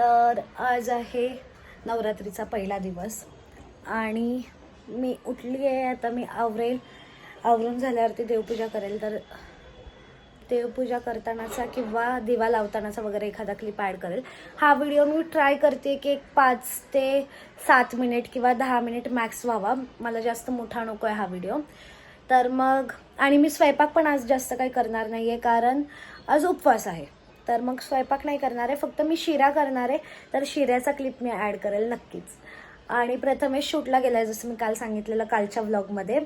तर आज आहे नवरात्रीचा पहिला दिवस आणि मी उठली आहे. आता मी आवरून झाल्यावरती देवपूजा करेल. तर देवपूजा करतानाचा किंवा दिवा लावतानाचा वगैरे एखादा क्लिप ॲड करेल. हा व्हिडिओ मी ट्राय करते की 5 ते 7 मिनिट किंवा 10 मिनिट मॅक्स व्हावा. मला जास्त मोठा नको आहे हा व्हिडिओ. तर मग आणि मी स्वयंपाक पण आज जास्त काही करणार नाही आहे कारण आज उपवास आहे. तर मग स्वयंपाक नाही करणार आहे, फक्त मी शिरा करणार आहे. तर शिऱ्याचा क्लिप मी ॲड करेल नक्कीच. आणि प्रथमेश शूटला गेला आहे, जसं मी काल सांगितलेलं कालच्या व्लॉगमध्ये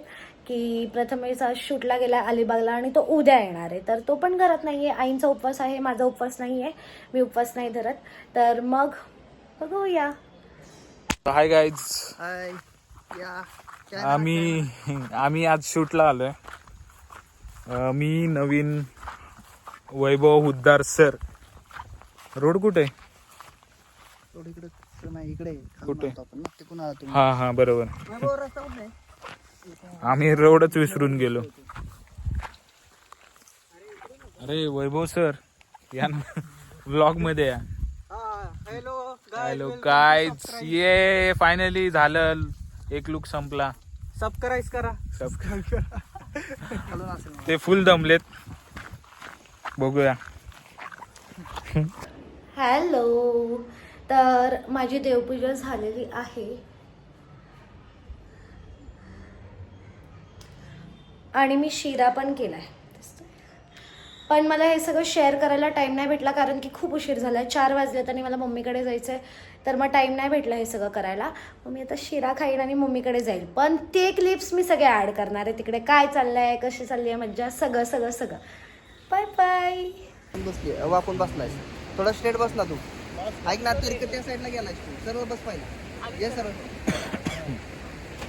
की प्रथमेश आज शूटला गेला अलिबागला आणि तो उद्या येणार आहे. तर तो पण घरात नाही आहे. आईंचा उपवास आहे, माझा उपवास नाही आहे, मी उपवास नाही धरत. तर मग बघूया. हाय गाईज, हाय या आम्ही आज शूटला आलोय. मी नवीन वैभव हुद्दार सर. रोड कुठे आहे? रोड इकडे नाही, इकडे कुठे? आपण तिकडून आला तुम्ही. हा बरोबर. रस्ता कुठे आहे? आम्ही रोडच विसरून गेलो. अरे वैभव सर या व्लॉग मध्ये या. हॅलो गाईज, ये फायनली झालं, एक लुक संपला. सबस्क्राईब करा. ते फुल दमलेत. बघूया. हॅलो, तर माझी देवपूजा झालेली आहे आणि मी शिरा पण केलाय. पण मला हे सगळं शेअर करायला टाइम नाही भेटला कारण की खूप उशीर झाला आहे. 4 वाजलेत आणि मला मम्मीकडे जायचं आहे. तर मग टाइम नाही भेटला हे सगळं करायला. मग मी आता शिरा खाईन आणि मम्मीकडे जाईल. पण ते क्लिप्स मी सगळे ॲड करणार आहे. तिकडे काय चाललं आहे, कशी चालली आहे मज्जा, सगळं. Bye bye. बसली वाकून बसलाय. थोडा स्ट्रेट बसला तू. ऐक ना, तू इकडे त्या साईडला गेलाय. सर्व बस पाहिजे. ये सर.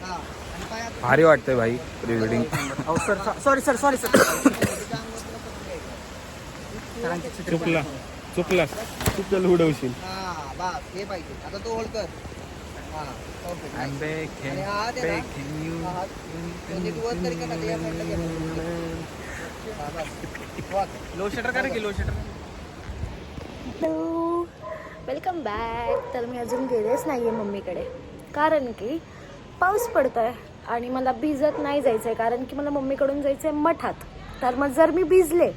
हा आणि पाय आता भारी वाटतंय भाई प्री वेडिंग. Sorry sir. चुकला उडवशील. हा बस हे पाहिजे. आता तो होल्ड कर. हा परफेक्ट. आणि हा दे ना. हा, म्हणजे तू वर तरी का टाकली या साईडला गेला. हा बस. वाक. लो शटर करा की low shutter. Hello, welcome back. तर मी अजून गेलेच नाही आहे मम्मीकडे कारण की पाऊस पडतो आहे आणि मला भिजत नाही जायचं आहे कारण की मला मम्मीकडून जायचं आहे मठात. तर मग जर मी भिजले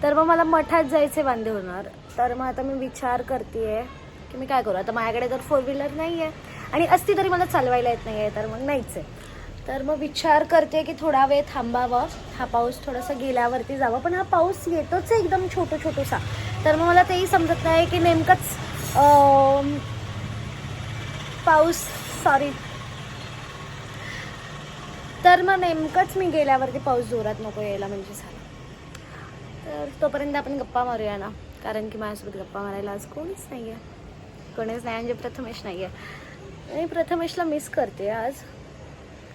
तर मग मला मठात जायचे वांदे होणार. तर मग आता मी विचार करते आहे की मी काय करू. आता माझ्याकडे तर 4 व्हीलर नाही आहे आणि असती तरी मला चालवायला येत नाही आहे, तर मग नाहीच आहे. तर मग विचार करते की थोडा वेळ थांबावं, हा पाऊस थोडासा गेल्यावरती जावं. पण हा पाऊस येतोच आहे एकदम छोटासा. तर मग मला तेही समजत नाही की नेमकंच तर मग नेमकंच मी गेल्यावरती पाऊस जोरात नको यायला म्हणजे झालं. तर तोपर्यंत आपण गप्पा मारूया ना, कारण की माझ्यासोबत गप्पा मारायला आज कोणीच नाही आहे. म्हणजे प्रथमेश नाही आहे. आणि प्रथमेशला मिस करते आज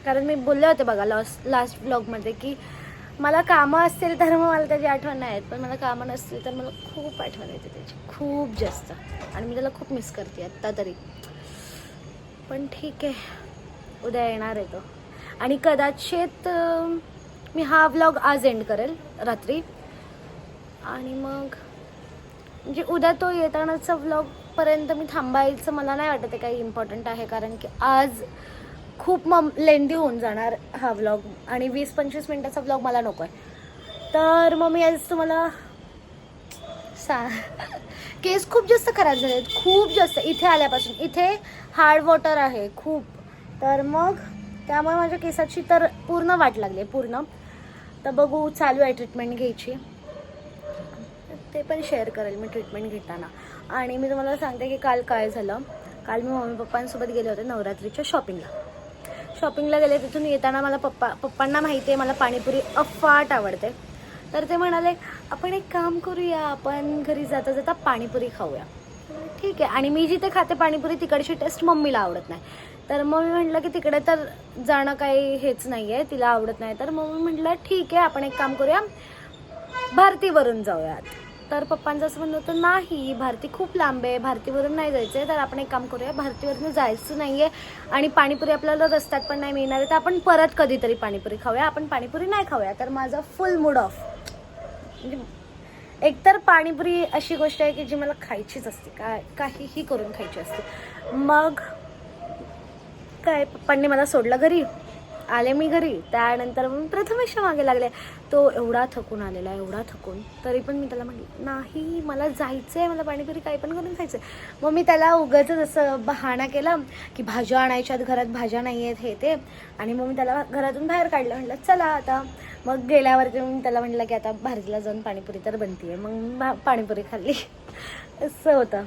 कारण मी बोलले होते बघा लास्ट ब्लॉगमध्ये की मला कामं असतील तर मग मला त्याची आठवण नाही येत, पण मला कामं नसतील तर मला खूप आठवण येते त्याची, खूप जास्त. आणि मी त्याला खूप मिस करते आत्ता तरी. पण ठीक आहे, उद्या येणार आहे तो. आणि कदाचित मी हा व्लॉग आज एंड करेल रात्री. आणि मग म्हणजे उद्या तो येतानाचा व्लॉगपर्यंत मी थांबायचं मला नाही वाटत आहे काही इम्पॉर्टंट आहे कारण की आज खूप लेंदी होऊन जाणार हा व्लॉग आणि 20-25 मिनटाचा व्लॉग मला नको आहे. तर मग मी आज तुम्हाला केस खूप जास्त खराब झाले आहेत, खूप जास्त. इथे आल्यापासून इथे हार्ड वॉटर आहे खूप. तर मग त्यामुळे माझ्या केसाची तर पूर्ण वाट लागली आहे, पूर्ण. तर बघू, चालू आहे ट्रीटमेंट घ्यायची. ते पण शेअर करेल मी ट्रीटमेंट घेताना. आणि मी तुम्हाला सांगते की काल काय झालं. काल मी मम्मी पप्पांसोबत गेले होते नवरात्रीच्या शॉपिंगला गेले. तिथून येताना मला पप्पांना माहिती आहे मला पाणीपुरी अफाट आवडते. तर ते म्हणाले आपण एक काम करूया, आपण घरी जाता जाता पाणीपुरी खाऊया. ठीक आहे. आणि मी जिथे खाते पाणीपुरी तिकडची टेस्ट मम्मीला आवडत नाही. तर मग मी म्हटलं की तिकडे तर जाणं काही हेच नाही आहे, तिला आवडत नाही. तर मग मी म्हटलं ठीक आहे, आपण एक काम करूया, भारतीवरून जाऊयात. तर पप्पांचं असं म्हणणं होतं नाही, भारती खूप लांब आहे, भारतीवरून नाही जायचं आहे. तर आपण एक काम करूया, भारतीवरून जायचं नाही आहे आणि पाणीपुरी आपल्याला रस्त्यात पण नाही मिळणार आहे, तर आपण परत कधीतरी पाणीपुरी खाऊया, आपण पाणीपुरी नाही खाऊया. तर माझा फुल मूड ऑफ. म्हणजे एकतर पाणीपुरी अशी गोष्ट आहे की जी मला खायचीच असते, काहीही करून खायची असते. मग काय, पप्पांनी मला सोडलं घरी, आले मी घरी. त्यानंतर मग प्रथमेशच्या मागे लागले. तो एवढा थकून आलेला, एवढा थकून, तरी पण मी त्याला म्हटलं नाही मला जायचं आहे, मला पाणीपुरी काही पण करून खायचं आहे. मग मी त्याला उगाचच असं बहाणा केला की भाज्या आणायच्यात, घरात भाज्या नाही आहेत हे ते. आणि मग मी त्याला घरातून बाहेर काढलं, म्हटलं चला आता. मग गेल्यावरती मी त्याला म्हटलं की आता भारतीला जाऊन पाणीपुरी तर बनते. मग पाणीपुरी खाल्ली. असं होतं.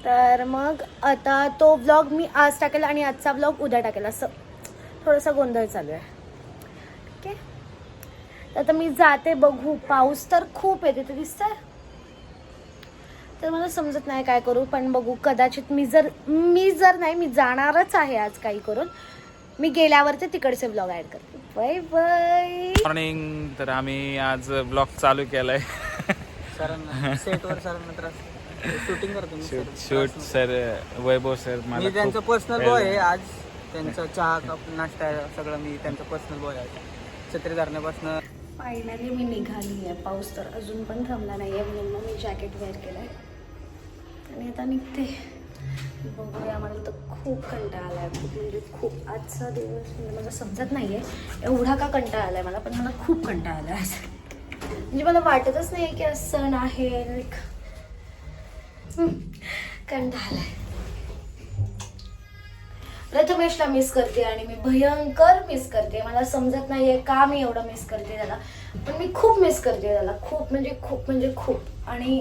तर मग आता तो व्लॉग मी आज टाकेल आणि आजचा व्लॉग उद्या टाकेल, असं थोडासा गोंधळ चालू आहे. ठीक आहे, आता मी जाते. बघू, पाऊस तर खूप येते ते दिसतंय, तर मला समजत नाही काय करू. पण बघू, कदाचित मी जर नाही, मी जाणारच आहे आज काही करून. मी गेल्यावरती तिकडचे व्लॉग ॲड करते. Bye bye. मॉर्निंग. तर आम्ही आज ब्लॉग चालू केलाय. सरांना सेटवर सरांना त्रास, शूटिंग करतो मी. शूट सर, वैभव सर, मी त्यांचं पर्सनल बॉय आहे. आज त्यांचा चहा कप नाश्ता सगळं मी त्यांचं पर्सनल बॉय आहे. छत्री धरण्यापासून. फायनली मी निघाली आहे. पाऊस तर अजून पण थांबला नाही आहे, म्हणून मग मी जॅकेट वेअर केलं आहे आणि आता निघते. बघूया, मला तर खूप कंटाळा आला आहे. खूप म्हणजे खूप. आजचा दिवस म्हणजे मला समजत नाही आहे एवढा का कंटाळा आला आहे मला, पण मला खूप कंटाळा आला आहे. म्हणजे मला वाटतच नाही आहे की आज सण आहे. कंटाळा आला आहे. प्रथमेशला मिस करते आणि मी भयंकर मिस करते. मला समजत नाहीये का मी एवढं मिस करते त्याला, पण मी खूप मिस करते त्याला. खूप म्हणजे खूप. आणि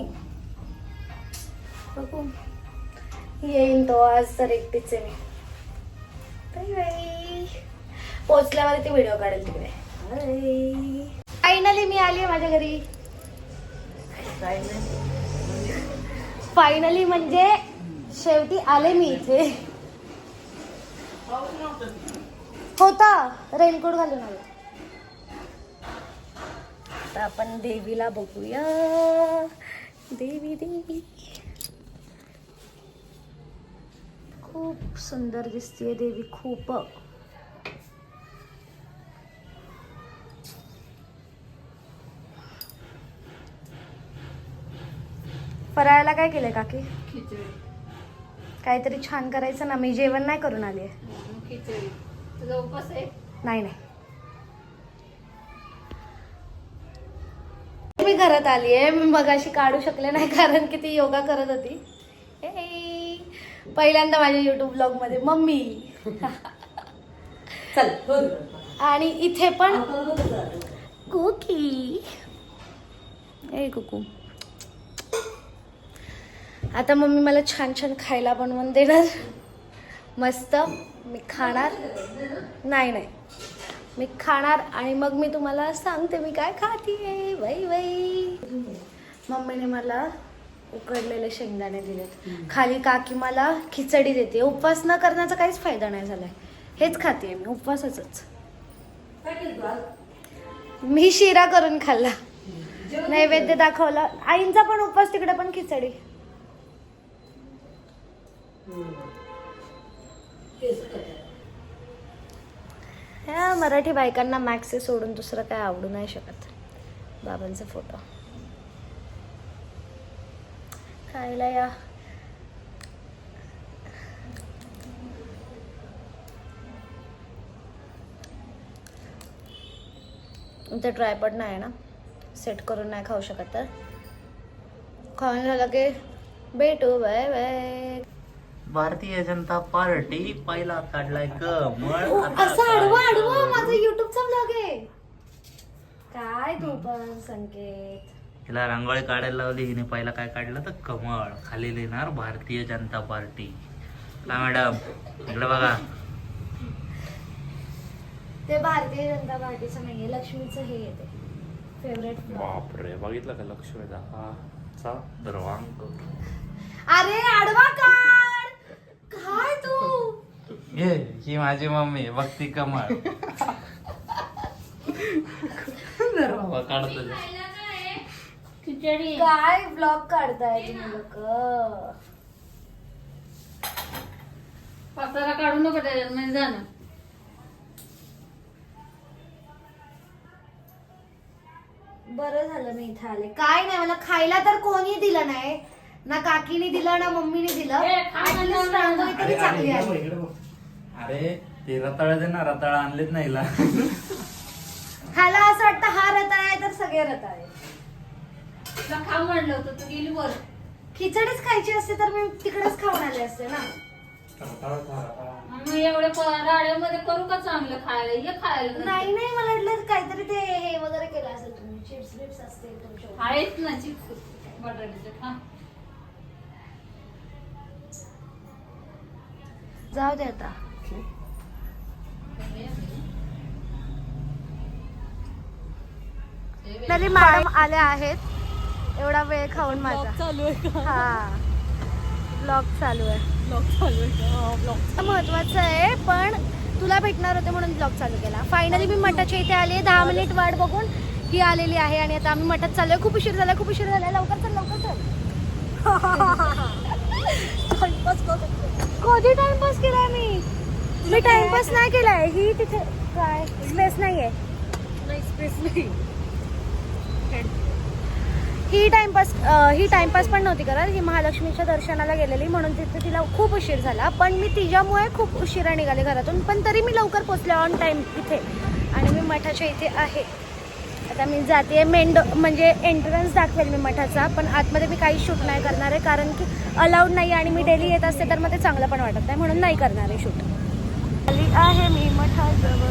बघू, येईन तो. आज तर एकटीच आहे मी. Bye bye. पोचल्यावरती व्हिडिओ काढेल तिकडे. बाय. फायनली मी आली आहे माझ्या घरी. फायनली म्हणजे शेवटी आले मी इथे. होता, रेनकोट घालून आला. आता आपण देवीला बघूया. देवी देवी खूप सुंदर दिसते देवी, खूप. फराळाला काय केलंय काकी? खिचडी. काहीतरी छान करायचं ना. मी जेवण नाही करून आले. खिचडी. तुझा उपवास आहे? नाही. मी घरात आली आहे. मी मगाशी काढू शकले नाही कारण की ती योगा करत होती. पहिल्यांदा माझ्या युट्यूब ब्लॉग मध्ये मम्मी. आणि इथे पण कुकी. ए कुकू. आता मम्मी मला छान छान खायला बनवून देणार. मस्त मी खाणार. नाही मी खाणार आणि मग मी तुम्हाला सांगते मी काय खाते. बाई बाई. मम्मीने मला उकडलेले शेंगदाणे दिलेत. खाली काकी मला खिचडी देते. उपवास न करण्याचा काहीच फायदा नाही झालाय. हेच खाते मी, उपवासाच. मी शिरा करून खाल्ला, नैवेद्य दाखवला. आईंचा पण उपवास, तिकडे पण खिचडी. ह्या मराठी बायकांना मॅक्सी सोडून दुसरं काय आवडू नाही शकत. बाबांचा फोटो खायला या. इथे ट्रायपॉड नाही ना, सेट करून नाही खाऊ शकत. तर खाऊन झालं की भेटू. Bye bye. Bharatiya Janata party पहिला काढलाय कमळ. असं आडवा माझा युट्यूबचा ब्लॉग आहे. काय तू पण संकेत. हिला रांगोळी काढायला लावली, हिने पहिला काय काढलं तर कमळ. खाली लिहिणार भारतीय जनता पार्टी. काय मॅडम इकडे बघा. ते भारतीय जनता पार्टीचं नाहीये, लक्ष्मीचं हे येते फेवरेट. बापरे, बघितलं का लक्ष्मीचा हा दरवांग. अरे आडवा काढ. काय तू. ये ही माझी मम्मी भक्ती कमळ. काढतो खिचडी. काय ब्लॉग काढताय तुम्ही लोक. पापडाला काढू नको त्याच्यात म्हणजे जाणं. बरं झालं मी इथे आले. काय नाही मला खायला तर कोणी दिलं नाही, ना काकीने दिलं ना मम्मीने दिलं. At least रांगोळी तरी चांगली आली. अरे ते रताळ दे ना, रताळ आणलेत नाही हिला. ह्याला असं वाटतं हा रताळ आहे तर सगळे रताळ आहे. तुला खा म्हणलं होतं तू गेली वर. खिचडीच खायची असते तर मी तिकडेच खाऊन आले असते ना. मग एवढ्या राड्यामध्ये करू का चांगलं खायला? ये खायला. नाही नाही मला वाटलं काहीतरी ते हे वगैरे केलं असेल तुम्ही, चिप्स बिप्स असते तुमच्या. आहेत ना चिप्स बटाट्याचे, खा. जाऊ दे आता. तरी मॅडम आल्या आहेत. एवढा वेळ खाऊन माझा चालू आहे का? हा ब्लॉग चालू आहे. ब्लॉग चालू आहे का? ब्लॉग महत्वाचं आहे, पण तुला भेटणार होते म्हणून ब्लॉग चालू केला. फायनली मी मठाच्या इथे आली. 10 मिनिट वाट बघून ही आलेली आहे आणि आता आम्ही मठात चाललोय. खूप उशीर झाला, खूप उशीर झाला. लवकर चल, लवकर चल. कधी टाइमपास केलाय मी टाइमपास नाही केलाय. ही तिथे काय स्पेस नाहीये. नाही, स्पेस नाही. ही टाइमपास पण नव्हती करत. ही महालक्ष्मीच्या दर्शनाला गेलेली म्हणून तिथे तिला खूप उशीर झाला. पण मी तिच्यामुळे खूप उशिरा निघाले घरातून, पण तरी मी लवकर पोचले ऑन टाइम इथे. आणि मी मठाच्या इथे आहे. आता मी जाते म्हणजे एंट्रन्स दाखवेल मी मठाचा, पण आतमध्ये मी काही शूट नाही करणार आहे कारण की अलाउड नाही आणि मी डेली येत असते तर मग ते चांगलं पण वाटत नाही, म्हणून नाही करणार आहे शूट. आली आहे मी मठाजवळ.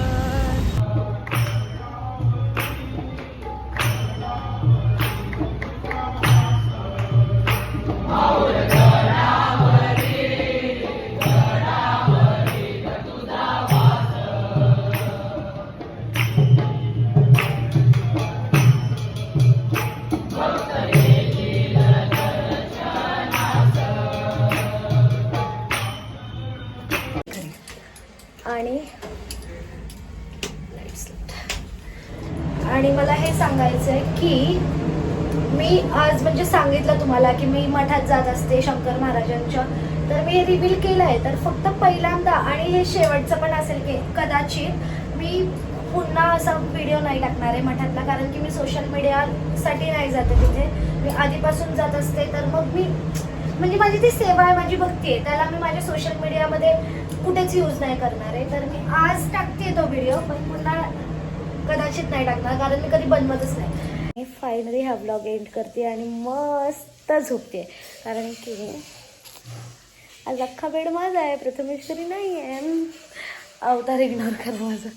आणि मला हे सांगायचं आहे की मी आज म्हणजे सांगितलं तुम्हाला की मी मठात जात असते शंकर महाराजांच्या, तर मी हे रिव्हील केलं आहे. तर फक्त पहिल्यांदा आणि हे शेवटचं पण असेल की कदाचित मी पुन्हा असा व्हिडिओ नाही टाकणार आहे मठातला, कारण की मी सोशल मीडियासाठी नाही जाते तिथे. मी आधीपासून जात असते, तर मग मी म्हणजे माझी ती सेवा आहे, माझी भक्ती आहे, त्याला मी माझ्या सोशल मीडियामध्ये कुठेच यूज नाही करणार आहे. तर मी आज टाकते तो व्हिडिओ, पण पुन्हा कदाचित नाही टाकणार कारण मी कधी बनवतच नाही. मी फायनली हा ब्लॉग एंड करते आणि मस्त झोपते कारण की आज अख्खा बेड माझा आहे, प्रथमेश्वरी नाही आहे. अवतार इग्नोर कर माझा.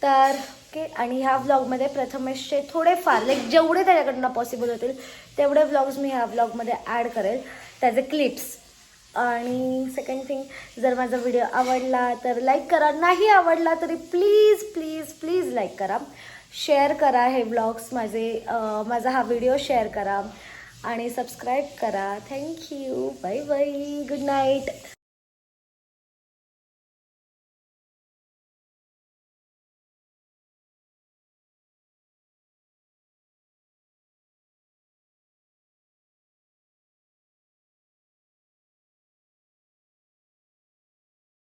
तर ओके. आणि ह्या व्लॉगमध्ये प्रथमेशचे थोडेफार जेवढे त्याच्याकडनं पॉसिबल होतील तेवढे व्लॉग्स मी ह्या व्लॉगमध्ये ॲड करेल, त्याचे क्लिप्स. आणि सेकंड थिंग, जर माझा व्हिडिओ आवडला तर लाईक करा, नाही आवडला तरी प्लीज प्लीज प्लीज लाईक करा, शेअर करा हे व्लॉग्स माझा हा व्हिडिओ शेअर करा आणि सबस्क्राईब करा. Thank you. Bye bye. Good night.